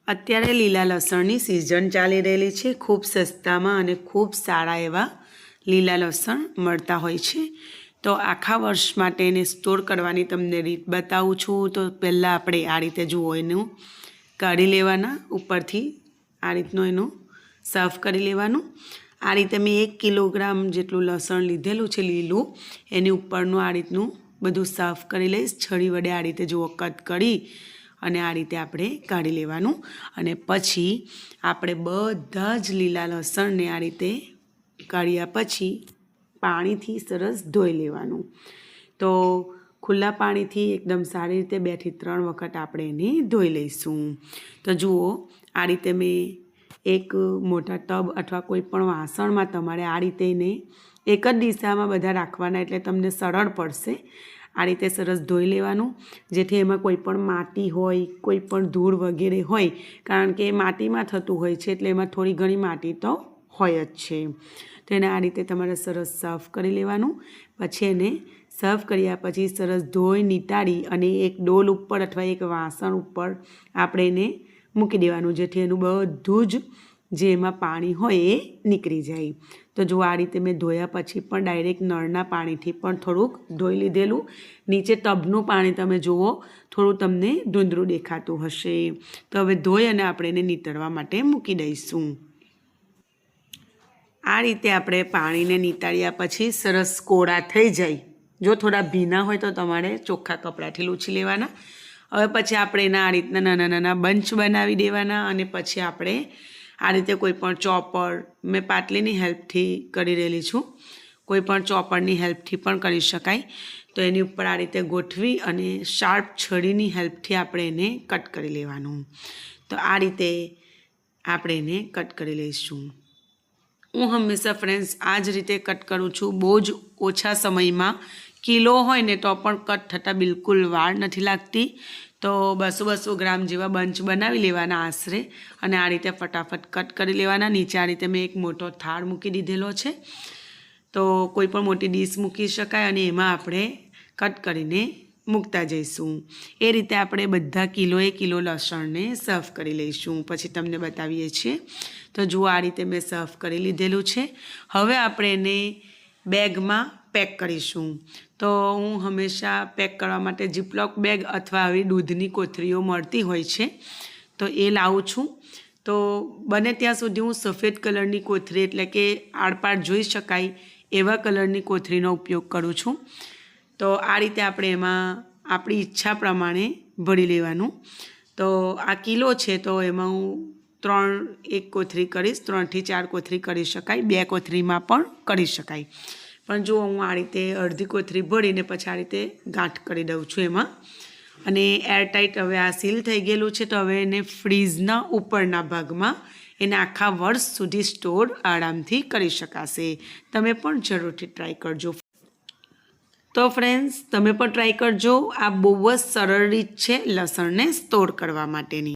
અત્યારે લીલા લસણની સિઝન ચાલી રહેલી છે। ખૂબ સસ્તામાં અને ખૂબ સારા એવા લીલા લસણ મળતા હોય છે। તો આખા વર્ષ માટે એને સ્ટોર કરવાની તમને રીત બતાવું છું। તો પહેલાં આપણે આ રીતે જુઓ એનું કાઢી લેવાના, ઉપરથી આ રીતનું એનું સાફ કરી લેવાનું। આ રીતે મેં 1 કિલોગ્રામ જેટલું લસણ લીધેલું છે લીલું, એની ઉપરનું આ રીતનું બધું સાફ કરી લઈશ। છરી વડે આ રીતે જુઓ કટ કરી અને આ રીતે આપણે કાઢી લેવાનું। અને પછી આપણે બધા જ લીલા લસણને આ રીતે કાઢ્યા પછી પાણીથી સરસ ધોઈ લેવાનું। તો ખુલ્લા પાણીથી એકદમ સારી રીતે 2 થી 3 વખત આપણે એને ધોઈ લઈશું। તો જુઓ આ રીતે મેં એક મોટા ટબ અથવા કોઈ પણ વાસણમાં તમારે આ રીતે એને એક જ દિશામાં બધા રાખવાના, એટલે તમને સરળ પડશે। આ રીતે સરસ ધોઈ લેવાનું, જેથી એમાં કોઈ પણ માટી હોય, કોઈ પણ ધૂળ વગેરે હોય, કારણ કે માટીમાં થતું હોય છે એટલે એમાં થોડી ઘણી માટી તો હોય જ છે। તો એને આ રીતે તમારે સરસ સાફ કરી લેવાનું। પછી એને સાફ કર્યા પછી સરસ ધોઈ નીતાળી અને એક ડોલ ઉપર અથવા એક વાસણ ઉપર આપણે એને મૂકી દેવાનું, જેથી એનું બધું જ જે એમાં પાણી હોય એ નીકળી જાય। તો જો આ રીતે મેં ધોયા પછી પણ ડાયરેક્ટ નળના પાણીથી પણ થોડુંક ધોઈ લીધેલું। નીચે ટબનું પાણી તમે જુઓ થોડું તમને ધૂંધળું દેખાતું હશે। તો હવે ધોઈ અને આપણે એને નીતરવા માટે મૂકી દઈશું। આ રીતે આપણે પાણીને નીતાળ્યા પછી સરસ કોરા થઈ જાય, જો થોડા ભીના હોય તો તમારે ચોખ્ખા કપડાથી લૂછી લેવાના। હવે પછી આપણે એના આ રીતના નાના નાના બંચ બનાવી દેવાના અને પછી આપણે આ રીતે કોઈ પણ ચોપર, મેં પાટલીની હેલ્પથી કરી રહેલી છું, કોઈ પણ ચોપરની હેલ્પથી પણ કરી શકાય। તો એની ઉપર આ રીતે ગોઠવી અને શાર્પ છરીની હેલ્પથી આપણે એને કટ કરી લેવાનું। તો આ રીતે આપણે એને કટ કરી લઈશું। હું હંમેશા ફ્રેન્ડ્સ આ જ રીતે કટ કરું છું, બહુ જ ઓછા સમયમાં। કિલો હોય ને તો પણ કટ થતાં બિલકુલ વાર નથી લાગતી। તો 200-200 ગ્રામ જેવા બંચ બનાવી લેવાના આશરે, અને આ રીતે ફટાફટ કટ કરી લેવાના। નીચે આ રીતે મેં એક મોટો થાળ મૂકી દીધેલો છે, તો કોઈ પણ મોટી ડીશ મૂકી શકાય અને એમાં આપણે કટ કરીને મૂકતા જઈશું। એ રીતે આપણે બધા કિલોએ કિલો લસણને સાફ કરી લઈશું, પછી તમને બતાવીએ છીએ। તો જુઓ આ રીતે મેં સાફ કરી લીધેલું છે। હવે આપણે એને બેગમાં પેક કરીશું। તો હું હંમેશા પેક કરવા માટે જીપલોક બેગ અથવા આવી દૂધની કોથળીઓ મળતી હોય છે, તો એ લાવું છું। તો બને ત્યાં સુધી હું સફેદ કલરની કોથળી, એટલે કે આરપાર જોઈ શકાય એવા કલરની કોથળીનો ઉપયોગ કરું છું। તો આ રીતે આપણે એમાં આપણી ઈચ્છા પ્રમાણે ભરી લેવાનું। તો આ કિલો છે તો એમાં હું એક કોથળી કરીશ, 3 થી 4 કોથળી કરી શકાય, 2 કોથળીમાં પણ કરી શકાય। પણ જો હું આ રીતે અડધી કોથળી ભરીને પછી આ રીતે ગાંઠ કરી દઉં છું એમાં, અને એરટાઈટ હવે આ સીલ થઈ ગયેલું છે। તો હવે એને ફ્રીઝના ઉપરના ભાગમાં એને આખા વર્ષ સુધી સ્ટોર આરામથી કરી શકાશે। તમે પણ જરૂરથી ટ્રાય કરજો। તો ફ્રેન્ડ્સ તમે પણ ટ્રાય કરજો। આ બહુ જ સરળ રીત છે લસણને સ્ટોર કરવા માટેની।